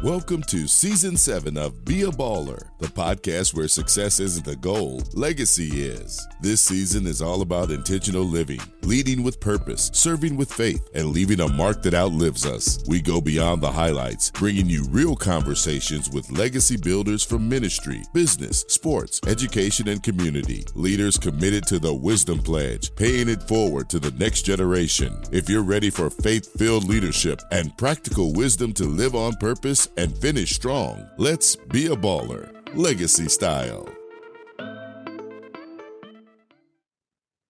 Welcome to Season 7 of Be a Baller, the podcast where success isn't the goal, legacy is. This season is all about intentional living, leading with purpose, serving with faith, and leaving a mark that outlives us. We go beyond the highlights, bringing you real conversations with legacy builders from ministry, business, sports, education, and community. Leaders committed to the Wisdom Pledge, paying it forward to the next generation. If you're ready for faith-filled leadership and practical wisdom to live on purpose and finish strong, let's be a baller, legacy style.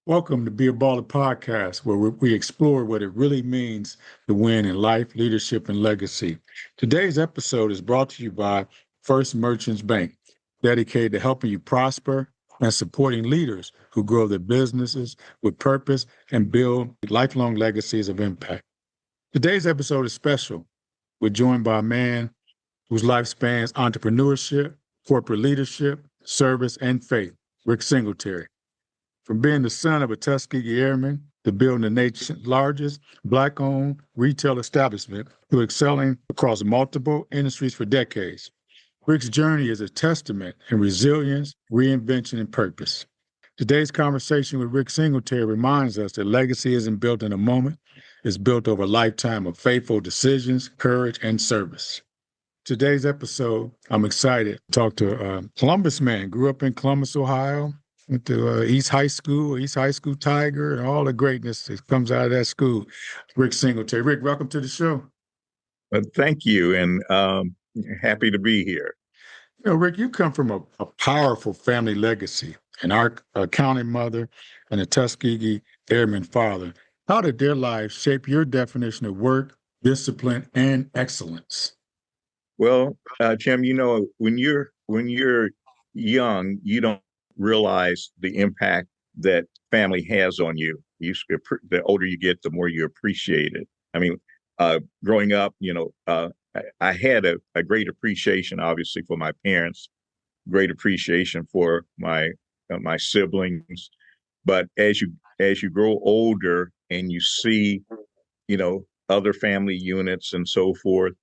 Welcome to Be a Baller podcast, where we explore what it really means to win in life, leadership, and legacy. Today's episode is brought to you by First Merchants Bank, dedicated to helping you prosper and supporting leaders who grow their businesses with purpose and build lifelong legacies of impact. Today's episode is special. We're joined by a man whose life spans entrepreneurship, corporate leadership, service, and faith, Rick Singletary. From being the son of a Tuskegee Airman to building the nation's largest Black-owned retail establishment to excelling across multiple industries for decades, Rick's journey is a testament in resilience, reinvention, and purpose. Today's conversation with Rick Singletary reminds us that legacy isn't built in a moment. It's built over a lifetime of faithful decisions, courage, and service. Today's episode, I'm excited to talk to a Columbus man. Grew up in Columbus, Ohio, went to East High School Tiger, and all the greatness that comes out of that school. Rick Singletary. Rick, welcome to the show. Thank you, and happy to be here. You know, Rick, you come from a powerful family legacy, an accounting mother and a Tuskegee Airman father. How did their lives shape your definition of work, discipline, and excellence? Well, Jim, you know, when you're young, you don't realize the impact that family has on you. The older you get, the more you appreciate it. I mean, growing up, I had a great appreciation, obviously, for my parents, great appreciation for my siblings. But as you grow older and you see, other family units and so forth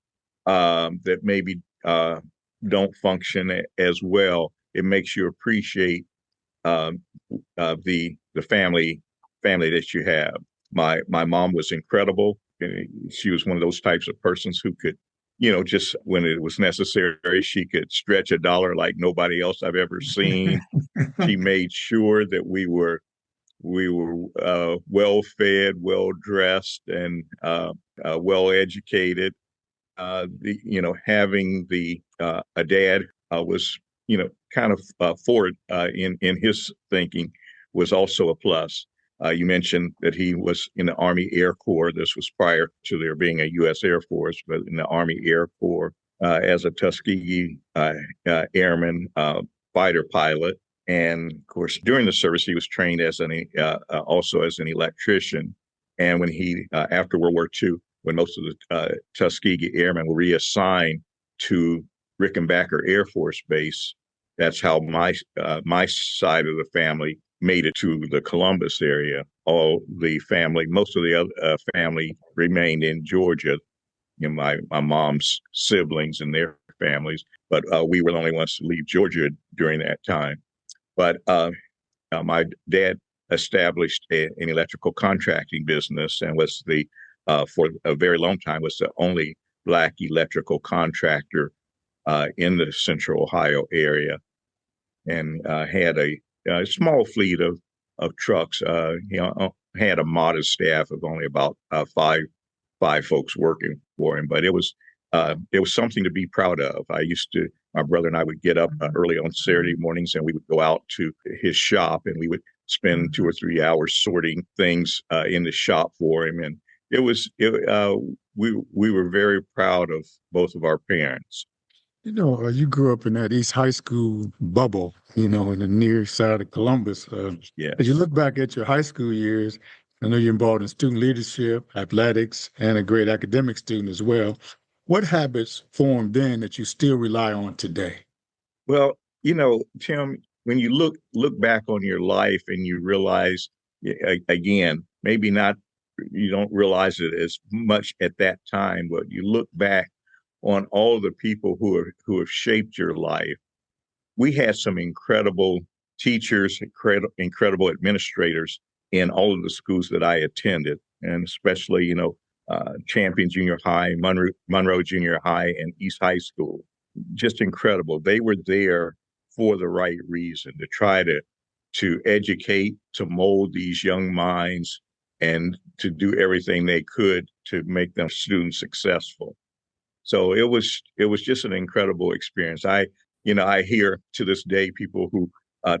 that maybe don't function as well, it makes you appreciate the family that you have. My mom was incredible. She was one of those types of persons who could, just when it was necessary, she could stretch a dollar like nobody else I've ever seen. She made sure that we were well fed, well dressed, and well educated. Having a dad was kind of forward in his thinking was also a plus. You mentioned that he was in the Army Air Corps. This was prior to there being a U.S. Air Force, but in the Army Air Corps as a Tuskegee Airman fighter pilot. And of course, during the service, he was trained as also as an electrician. And when he, after World War II, when most of the Tuskegee Airmen were reassigned to Rickenbacker Air Force Base, that's how my side of the family made it to the Columbus area. All the family, most of the other family remained in Georgia. My mom's siblings and their families, but we were the only ones to leave Georgia during that time. But my dad established an electrical contracting business and was for a very long time, was the only Black electrical contractor in the Central Ohio area, and had a small fleet of trucks. Had a modest staff of only about five folks working for him, but it was something to be proud of. My brother and I would get up early on Saturday mornings, and we would go out to his shop, and we would spend 2 or 3 hours sorting things in the shop for him. And we were very proud of both of our parents. You grew up in that East High School bubble, in the near side of Columbus. Yes. As you look back at your high school years, I know you're involved in student leadership, athletics, and a great academic student as well. What habits formed then that you still rely on today? Well, Tim, when you look back on your life and you realize, again, maybe not, you don't realize it as much at that time, but you look back on all the people who have shaped your life. We had some incredible teachers, incredible administrators in all of the schools that I attended, and especially, Champion Junior High, Monroe Junior High, and East High School. Just incredible. They were there for the right reason, to try to educate, to mold these young minds, and to do everything they could to make them students successful. So it was just an incredible experience. I hear to this day people who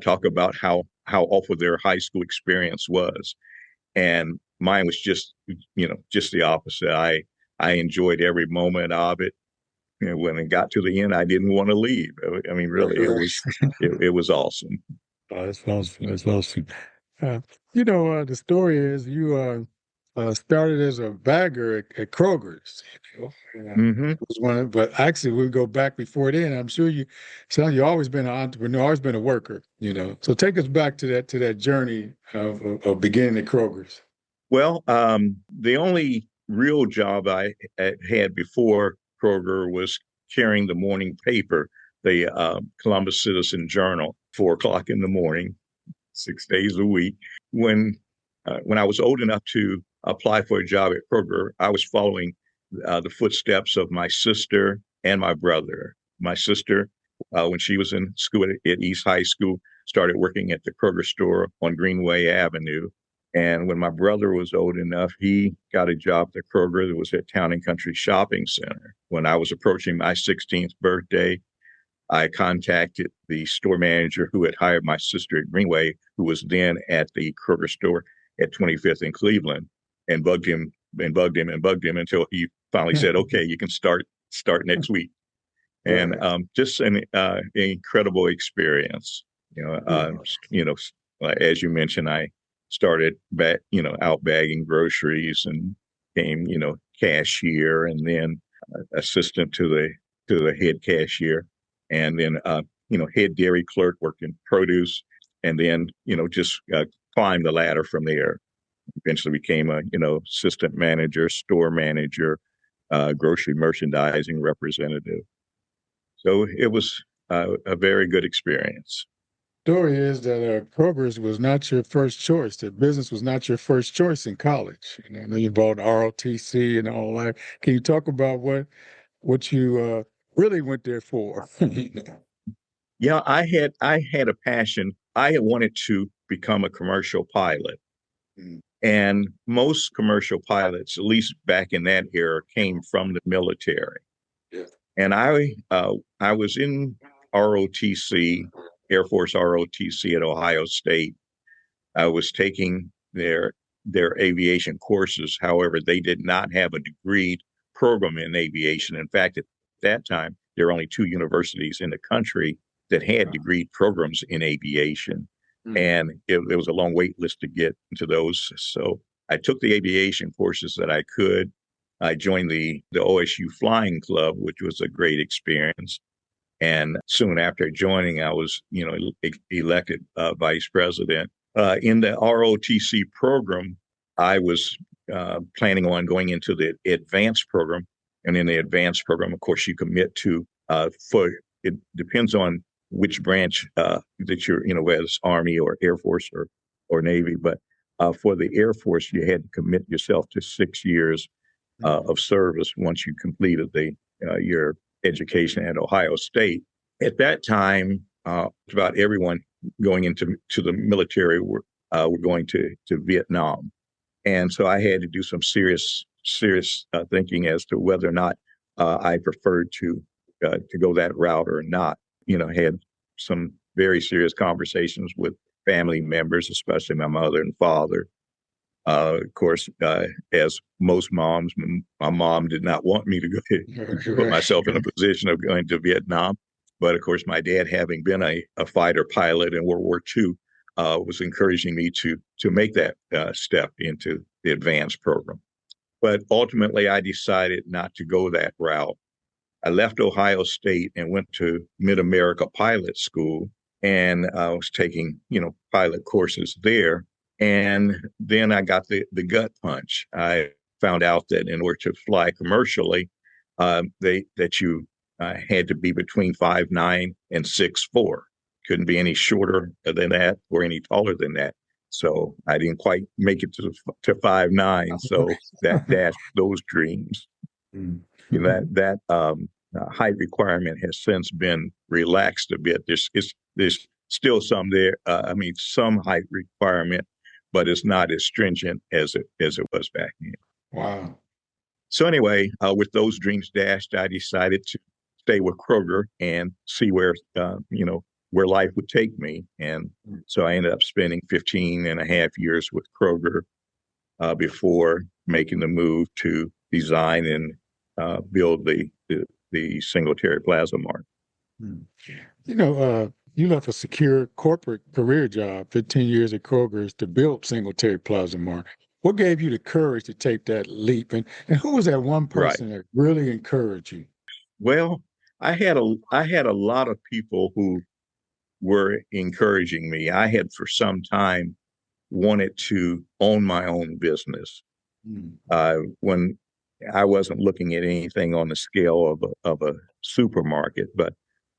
talk about how awful their high school experience was, and mine was just the opposite. I enjoyed every moment of it. When it got to the end, I didn't want to leave. I mean, really, it was awesome. Oh, that's awesome. That's awesome. Uh, the story is you started as a bagger at Kroger's. Hmm. It was but actually, we go back before then. I'm sure you always been an entrepreneur, always been a worker. So take us back to that journey of beginning at Kroger's. Well, the only real job I had before Kroger was carrying the morning paper, the Columbus Citizen Journal, 4 o'clock in the morning, 6 days a week. When I was old enough to apply for a job at Kroger, I was following the footsteps of my sister and my brother. My sister, when she was in school at East High School, started working at the Kroger store on Greenway Avenue. And when my brother was old enough, he got a job at the Kroger that was at Town and Country Shopping Center. When I was approaching my 16th birthday, I contacted the store manager who had hired my sister at Greenway, who was then at the Kroger store at 25th in Cleveland, and bugged him and bugged him and bugged him until he finally said, "Okay, you can start next week." And just an incredible experience. You know, uh, you know, as you mentioned, I started out bagging groceries and became, cashier, and then assistant to the head cashier, and then head dairy clerk, worked in produce, and then just climbed the ladder from there. Eventually became a assistant manager, store manager, grocery merchandising representative. So it was a very good experience. Story is that Kroger's was not your first choice. The business was not your first choice in college. I know you bought ROTC and all that. Can you talk about what you really went there for? Yeah, I had a passion. I had wanted to become a commercial pilot. Mm. And most commercial pilots, at least back in that era, came from the military. Yeah. And I was in ROTC, Air Force ROTC at Ohio State. I was taking their aviation courses. However, they did not have a degree program in aviation. In fact, at that time, there were only 2 universities in the country that had degree programs in aviation. And it was a long wait list to get into those. So I took the aviation courses that I could. I joined the OSU Flying Club, which was a great experience. And soon after joining, I was, elected vice president. In the ROTC program, I was planning on going into the advanced program. And in the advanced program, of course, you commit to it depends on which branch that you're, whether it's Army or Air Force or Navy. But for the Air Force, you had to commit yourself to 6 years of service once you completed your education at Ohio State. At that time, about everyone going into the military were going to Vietnam, and so I had to do some serious thinking as to whether or not I preferred to go that route or not. Had some very serious conversations with family members, especially my mother and father. Of course, as most moms, my mom did not want me to go put myself in a position of going to Vietnam. But of course, my dad, having been a fighter pilot in World War II, was encouraging me to make that step into the advanced program. But ultimately, I decided not to go that route. I left Ohio State and went to Mid-America Pilot School, and I was taking, pilot courses there. And then I got the gut punch. I found out that in order to fly commercially, that you had to be between 5'9" and 6'4". Couldn't be any shorter than that or any taller than that. So I didn't quite make it to 5'9". So that dashed those dreams. You know, that height requirement has since been relaxed a bit. There's still some there. Some height requirement, but it's not as stringent as it was back then. Wow. So anyway, with those dreams dashed, I decided to stay with Kroger and see where life would take me. And so I ended up spending 15 and a half years with Kroger before making the move to design and build the Singletary Plaza Mart. You left a secure corporate career job, 15 years at Kroger's, to build Singletary Plaza Mart. What gave you the courage to take that leap? And who was that one person that really encouraged you? Well, I had a lot of people who were encouraging me. I had for some time wanted to own my own business. When I wasn't looking at anything on the scale of a supermarket, but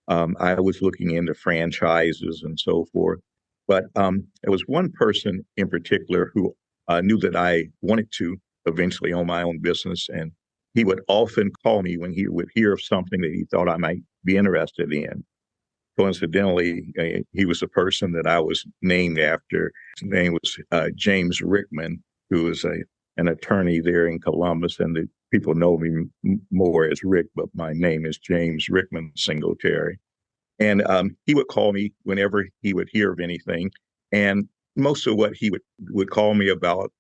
I was looking into franchises and so forth. But there was one person in particular who knew that I wanted to eventually own my own business, and he would often call me when he would hear of something that he thought I might be interested in. Coincidentally, he was the person that I was named after. His name was James Rickman, who was an attorney there in Columbus, and the people know me more as Rick, but my name is James Rickman Singletary. And he would call me whenever he would hear of anything. And most of what he would call me about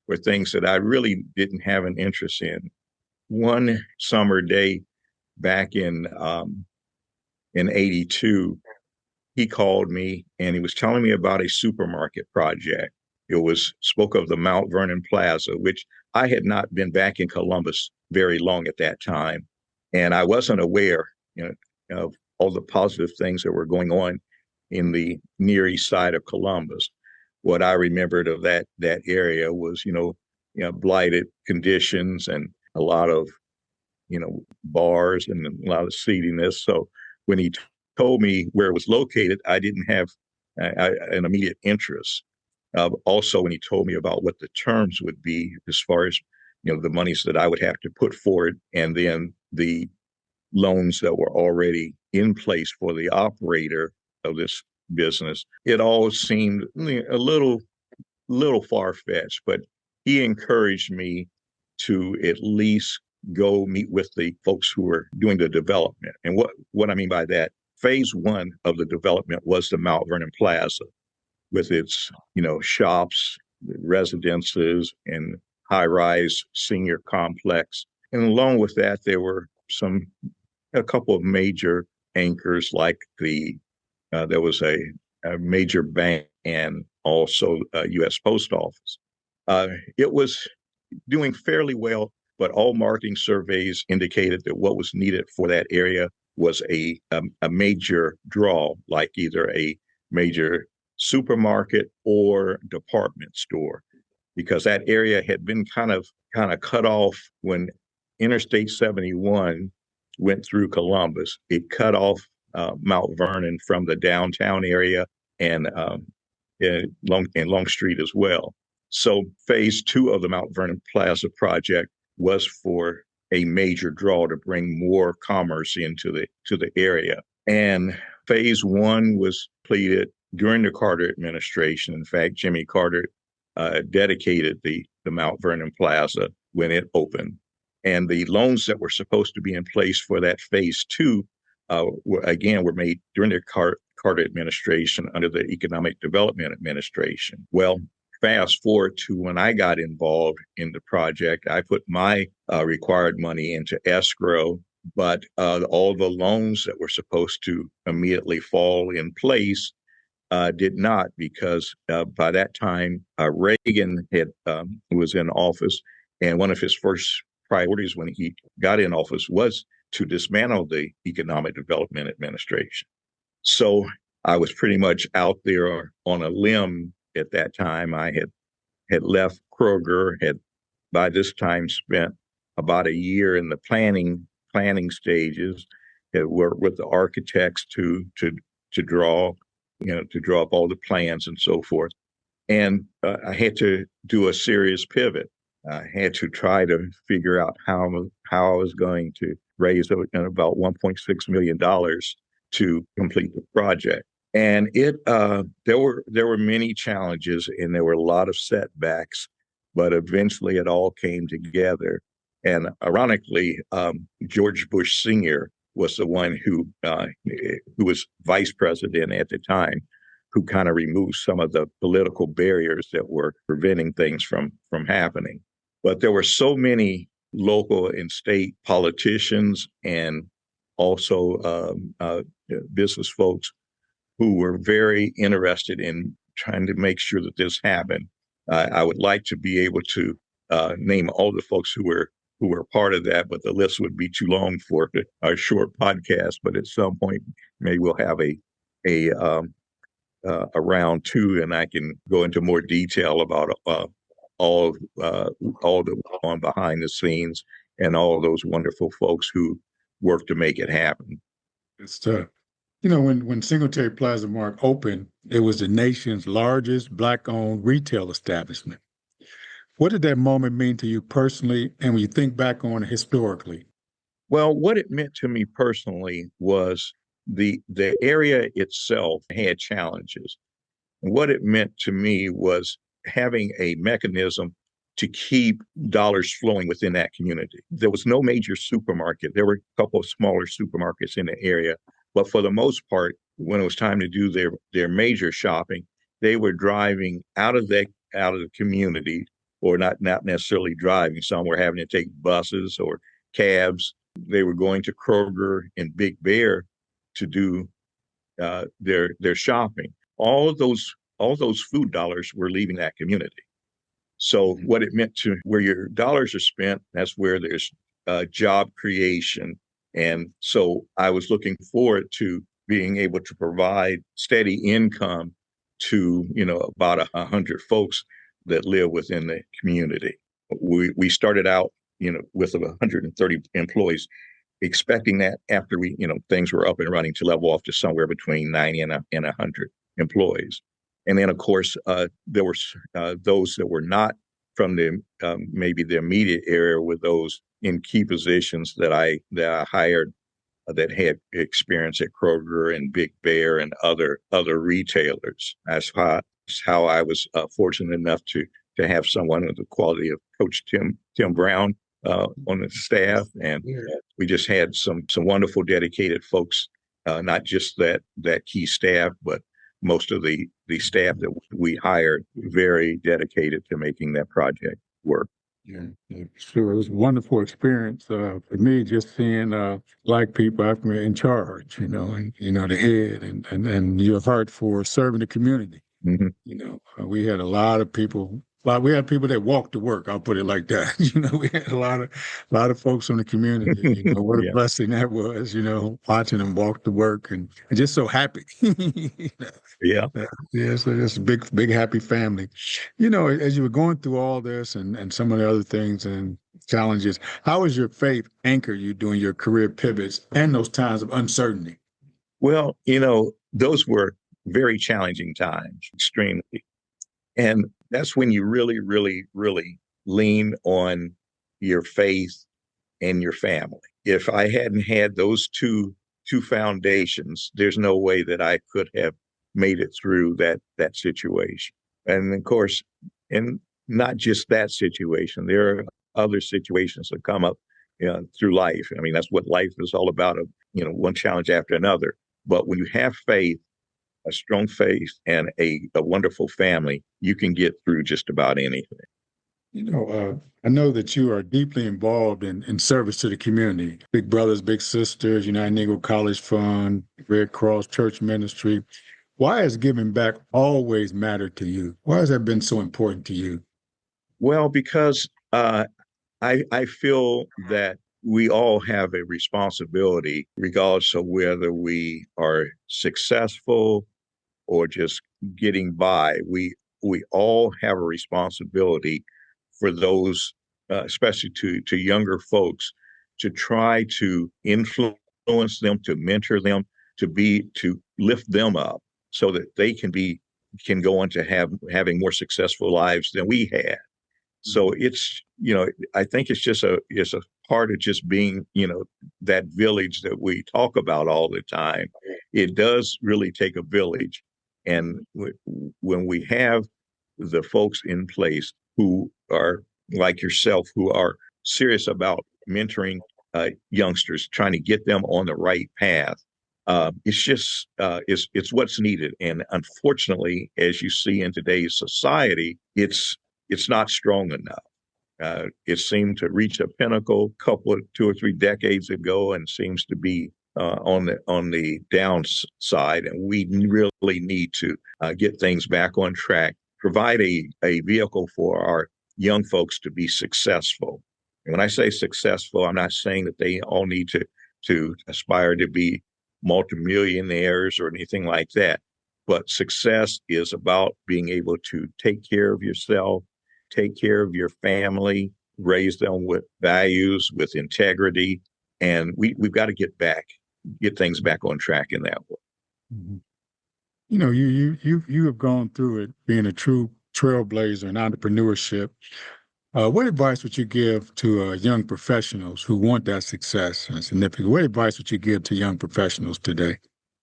were things that I really didn't have an interest in. One summer day back in '82, he called me and he was telling me about a supermarket project. Spoke of the Mount Vernon Plaza, which I had not been back in Columbus very long at that time. And I wasn't aware, of all the positive things that were going on in the Near East Side of Columbus. What I remembered of that area was, blighted conditions and a lot of, bars and a lot of seediness. So when he told me where it was located, I didn't have an immediate interest. Also, when he told me about what the terms would be as far as, the monies that I would have to put forward and then the loans that were already in place for the operator of this business, it all seemed a little far-fetched, but he encouraged me to at least go meet with the folks who were doing the development. And what I mean by that, phase one of the development was the Mount Vernon Plaza with its, shops, residences, and high-rise senior complex. And along with that, there were a couple of major anchors, like there was a major bank and also a U.S. Post Office. It was doing fairly well, but all marketing surveys indicated that what was needed for that area was a major draw, like either a major supermarket or department store, because that area had been kind of cut off when Interstate 71 went through Columbus. It cut off Mount Vernon from the downtown area and Long Street as well. So phase two of the Mount Vernon Plaza project was for a major draw to bring more commerce into the area. And phase one was completed during the Carter administration. In fact, Jimmy Carter dedicated the Mount Vernon Plaza when it opened. And the loans that were supposed to be in place for that phase two were made during the Carter administration under the Economic Development Administration. Well, fast forward to when I got involved in the project, I put my required money into escrow, but all the loans that were supposed to immediately fall in place did not, because by that time, Reagan was in office, and one of his first priorities when he got in office was to dismantle the Economic Development Administration. So I was pretty much out there on a limb at that time. I had left Kroger, had by this time spent about a year in the planning planning stages, had worked with the architects to draw, to draw up all the plans and so forth. And I had to do a serious pivot. I had to try to figure out how I was going to raise about $1.6 million to complete the project. And there were many challenges and there were a lot of setbacks, but eventually it all came together. And ironically, George Bush Sr. was the one who was vice president at the time, who kind of removed some of the political barriers that were preventing things from happening. But there were so many local and state politicians and also business folks who were very interested in trying to make sure that this happened. I would like to be able to name all the folks who were part of that, but the list would be too long for a short podcast. But at some point, maybe we'll have a round two, and I can go into more detail about all the on behind the scenes and all of those wonderful folks who work to make it happen. It's tough. When Singletary Plaza Mark opened, it was the nation's largest Black-owned retail establishment. What did that moment mean to you personally, and when you think back on it historically? Well, what it meant to me personally was the area itself had challenges. And what it meant to me was having a mechanism to keep dollars flowing within that community. There was no major supermarket. There were a couple of smaller supermarkets in the area. But for the most part, when it was time to do their major shopping, they were driving out of the community, or not necessarily driving. Some were having to take buses or cabs. They were going to Kroger and Big Bear to do their shopping. All those food dollars were leaving that community. So what it meant to where your dollars are spent, that's where there's job creation. And so I was looking forward to being able to provide steady income to, about 100 folks that live within the community. We started out, with 130 employees, expecting that after things were up and running to level off to somewhere between 90 and 100 employees. And then, of course, there were those that were not from maybe the immediate area, with those in key positions that I hired that had experience at Kroger and Big Bear and other retailers. That's how I was fortunate enough to have someone with the quality of Coach Tim Brown on the staff, and we just had some wonderful, dedicated folks. Not just that key staff, but most of the staff that we hired, very dedicated to making that project work. Yeah, sure. It was a wonderful experience for me, just seeing Black people in charge, and the head and your heart for serving the community. Mm-hmm. We had a lot of people. We had people that walked to work. I'll put it like that. We had a lot of folks in the community. What a blessing that was. Watching them walk to work and just so happy. Yeah. Yeah. So just a big happy family. As you were going through all this and some of the other things and challenges, how has your faith anchored you during your career pivots and those times of uncertainty? Well, those were very challenging times, extremely. And that's when you really, really, really lean on your faith and your family. If I hadn't had those two foundations, there's no way that I could have made it through that situation. And of course, and not just that situation, there are other situations that come up through life. I mean, that's what life is all about, one challenge after another. But when you have faith, a strong faith, and a wonderful family, you can get through just about anything. I know that you are deeply involved in service to the community. Big Brothers, Big Sisters, United Negro College Fund, Red Cross Church Ministry. Why has giving back always mattered to you? Why has that been so important to you? Well, because I feel that we all have a responsibility, regardless of whether we are successful or just getting by. We all have a responsibility for those, especially to younger folks, to try to influence them, to mentor them, to lift them up so that they can go on to having more successful lives than we had. So it's, I think it's a part of just being, that village that we talk about all the time. It does really take a village. And when we have the folks in place who are like yourself, who are serious about mentoring youngsters, trying to get them on the right path, it's just it's what's needed. And unfortunately, as you see in today's society, it's not strong enough. It seemed to reach a pinnacle two or three decades ago, and seems to be on the downside. And we really need to get things back on track, provide a vehicle for our young folks to be successful. And when I say successful, I'm not saying that they all need to aspire to be multimillionaires or anything like that. But success is about being able to take care of yourself, take care of your family, raise them with values, with integrity. And we've got to get things back on track in that way. Mm-hmm. You have gone through it, being a true trailblazer in entrepreneurship. What advice would you give to young professionals who want that success and significant? What advice would you give to young professionals today?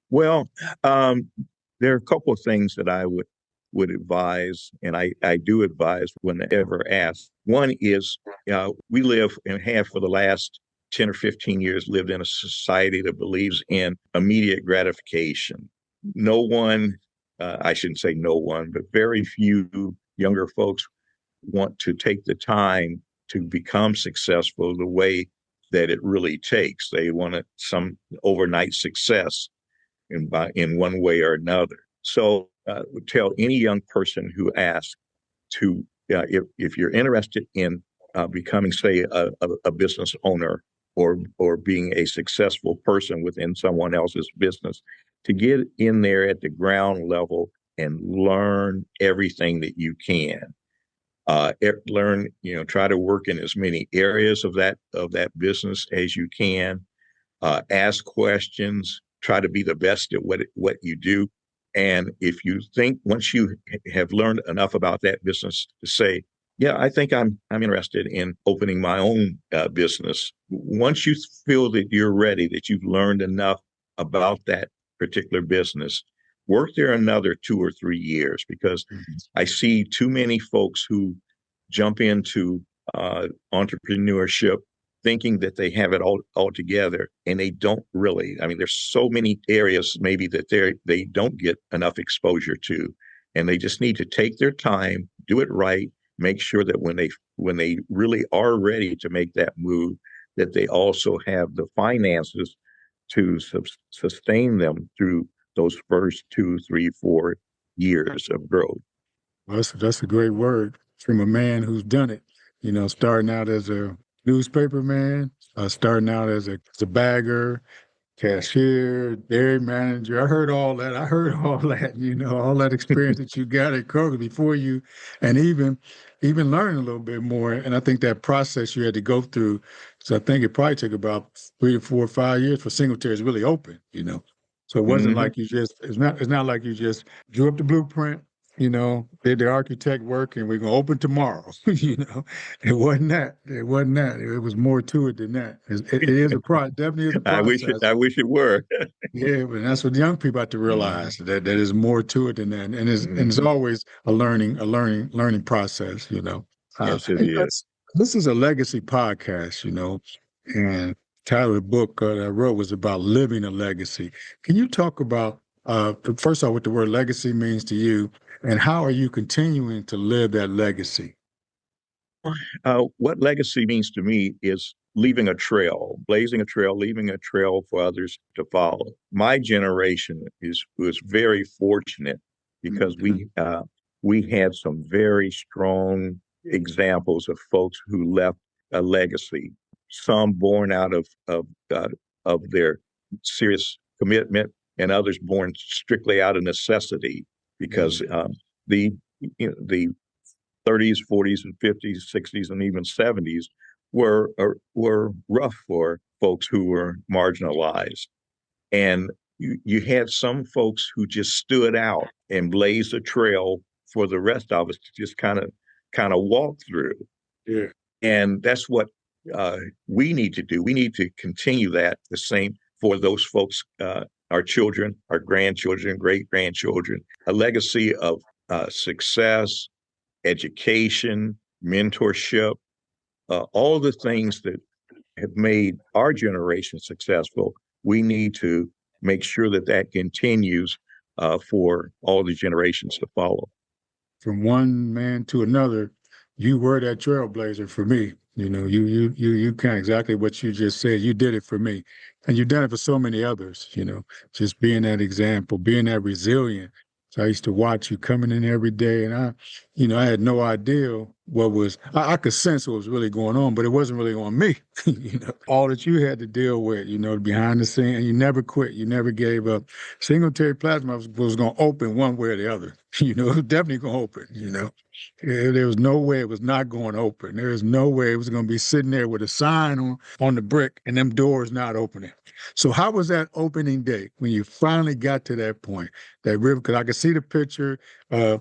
Well, there are a couple of things that I would advise, and I do advise whenever asked. One is, we live and have for the last 10 or 15 years lived in a society that believes in immediate gratification. No one, I shouldn't say no one, but very few younger folks want to take the time to become successful the way that it really takes. They want some overnight success in one way or another. So would tell any young person who asks to, if you're interested in becoming, say, a business owner or being a successful person within someone else's business, to get in there at the ground level and learn everything that you can. Learn, try to work in as many areas of that business as you can. Ask questions. Try to be the best at what you do. And if you think once you have learned enough about that business to say, yeah, I think I'm interested in opening my own business. Once you feel that you're ready, that you've learned enough about that particular business, work there another 2 or 3 years, because I see too many folks who jump into entrepreneurship thinking that they have it all together, and they don't really. I mean, there's so many areas maybe that they don't get enough exposure to, and they just need to take their time, do it right, make sure that when they really are ready to make that move, that they also have the finances to sustain them through those first 2, 3, 4 years of growth. Well, that's a great word from a man who's done it. Starting out as a newspaper man, starting out as a bagger, cashier, dairy manager. I heard all that. All that experience that you got at Kroger before you, and even learn a little bit more. And I think that process you had to go through. So I think it probably took about 3 to 4 or 5 years for Singletary to really open. So it wasn't like it's not like you just drew up the blueprint, did the architect work and we're going to open tomorrow. It wasn't that. It wasn't that. It was more to it than that. It is definitely is a process. I wish it were. Yeah, but that's what young people have to realize, that there's more to it than that. And it's always a learning process, Yes, it is. This is a legacy podcast, and the title of the book that I wrote was about living a legacy. Can you talk about, first of all, what the word legacy means to you, and how are you continuing to live that legacy? What legacy means to me is leaving a trail, blazing a trail, leaving a trail for others to follow. My generation was very fortunate because we had some very strong examples of folks who left a legacy. Some born out of their serious commitment, and others born strictly out of necessity, because the 30s, 40s, and 50s, 60s, and even 70s were rough for folks who were marginalized. And you had some folks who just stood out and blazed a trail for the rest of us to just kind of walk through. Yeah. And that's what we need to do. We need to continue that the same for those folks, our children, our grandchildren, great grandchildren, a legacy of success, education, mentorship, all the things that have made our generation successful. We need to make sure that that continues for all the generations to follow. From one man to another, you were that trailblazer for me. You kind of exactly what you just said. You did it for me, and you've done it for so many others. Just being that example, being that resilient. So I used to watch you coming in every day, and I had no idea what was. I could sense what was really going on, but it wasn't really on me. All that you had to deal with. Behind the scene, and you never quit. You never gave up. Singletary Plaza was going to open one way or the other. It was definitely going to open. There was no way it was not going to open. There was no way it was going to be sitting there with a sign on the brick and them doors not opening. So how was that opening day when you finally got to that point? That river, because I could see the picture. Your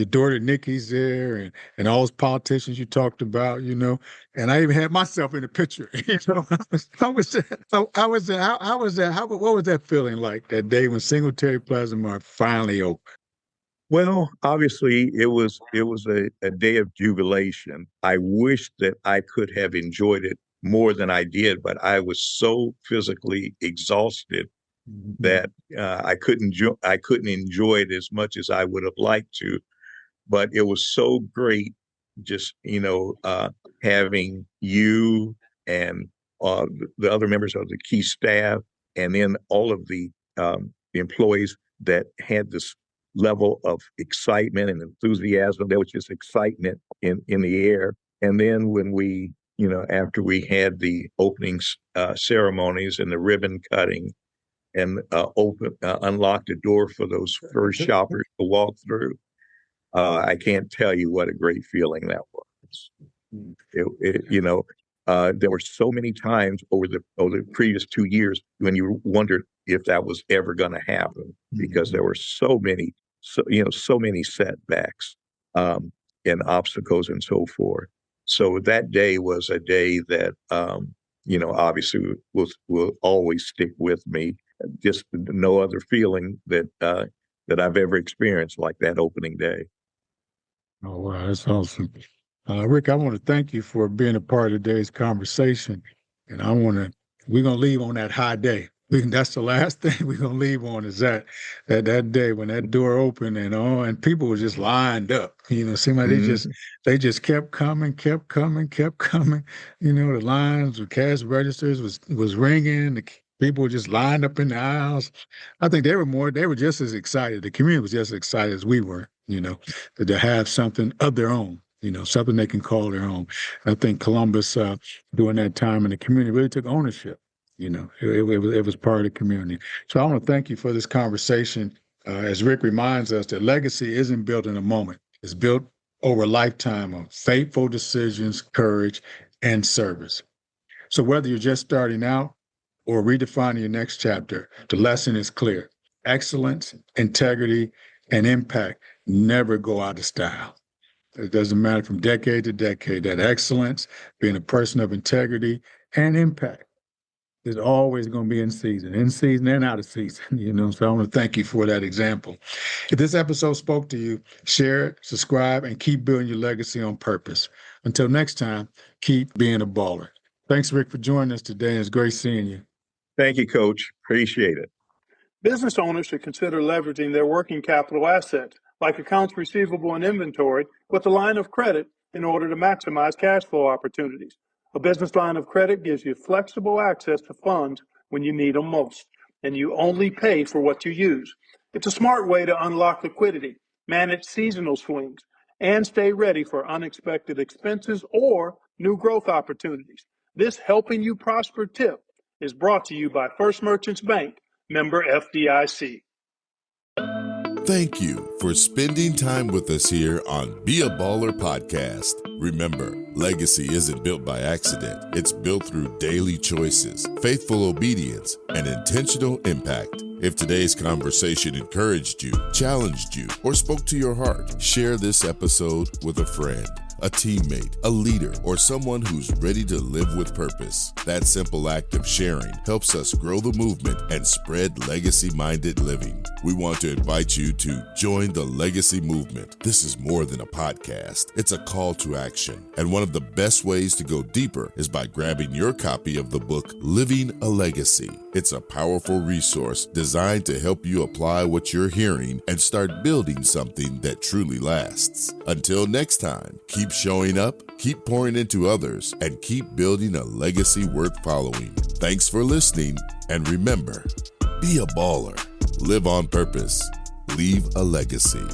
daughter Nikki's there, and all those politicians you talked about. And I even had myself in the picture. How was that? How was that? How was that? What was that feeling like that day when Singletary Plaza Mart finally opened? Well, obviously, it was a day of jubilation. I wish that I could have enjoyed it more than I did, but I was so physically exhausted that I couldn't enjoy it as much as I would have liked to. But it was so great, just having you and the other members of the key staff, and then all of the employees that had this level of excitement and enthusiasm. There was just excitement in the air. And then when after we had the opening ceremonies and the ribbon cutting and unlocked the door for those first shoppers to walk through, I can't tell you what a great feeling that was. There were so many times over the previous 2 years when you wondered if that was ever going to happen, because there were so many setbacks and obstacles and so forth. So that day was a day that obviously will always stick with me. Just no other feeling that I've ever experienced like that opening day. Oh, wow, that's awesome. Rick, I want to thank you for being a part of today's conversation. And we're going to leave on that high day. That's the last thing we're going to leave on is that day when that door opened and people were just lined up. Seemed like they just kept coming. The lines, the cash registers was ringing. The people were just lined up in the aisles. I think they were just as excited. The community was just as excited as we were, to have something of their own. Something they can call their own. I think Columbus, during that time in the community, really took ownership. It was part of the community. So I want to thank you for this conversation. As Rick reminds us that legacy isn't built in a moment. It's built over a lifetime of faithful decisions, courage, and service. So whether you're just starting out or redefining your next chapter, the lesson is clear. Excellence, integrity, and impact never go out of style. It doesn't matter from decade to decade. That excellence, being a person of integrity and impact, is always going to be in season and out of season. So I want to thank you for that example. If this episode spoke to you, share it, subscribe, and keep building your legacy on purpose. Until next time, keep being a baller. Thanks, Rick, for joining us today. It's great seeing you. Thank you, Coach. Appreciate it. Business owners should consider leveraging their working capital assets, like accounts receivable and inventory, with a line of credit in order to maximize cash flow opportunities. A business line of credit gives you flexible access to funds when you need them most, and you only pay for what you use. It's a smart way to unlock liquidity, manage seasonal swings, and stay ready for unexpected expenses or new growth opportunities. This Helping You Prosper tip is brought to you by First Merchants Bank, member FDIC. Thank you for spending time with us here on Be a Baller podcast. Remember, legacy isn't built by accident. It's built through daily choices, faithful obedience, and intentional impact. If today's conversation encouraged you, challenged you, or spoke to your heart, share this episode with a friend, a teammate, a leader, or someone who's ready to live with purpose. That simple act of sharing helps us grow the movement and spread legacy-minded living. We want to invite you to join the legacy movement. This is more than a podcast. It's a call to action. And one of the best ways to go deeper is by grabbing your copy of the book, Living a Legacy. It's a powerful resource designed to help you apply what you're hearing and start building something that truly lasts. Until next time, keep showing up, keep pouring into others, and keep building a legacy worth following. Thanks for listening, and remember, be a baller, live on purpose, leave a legacy.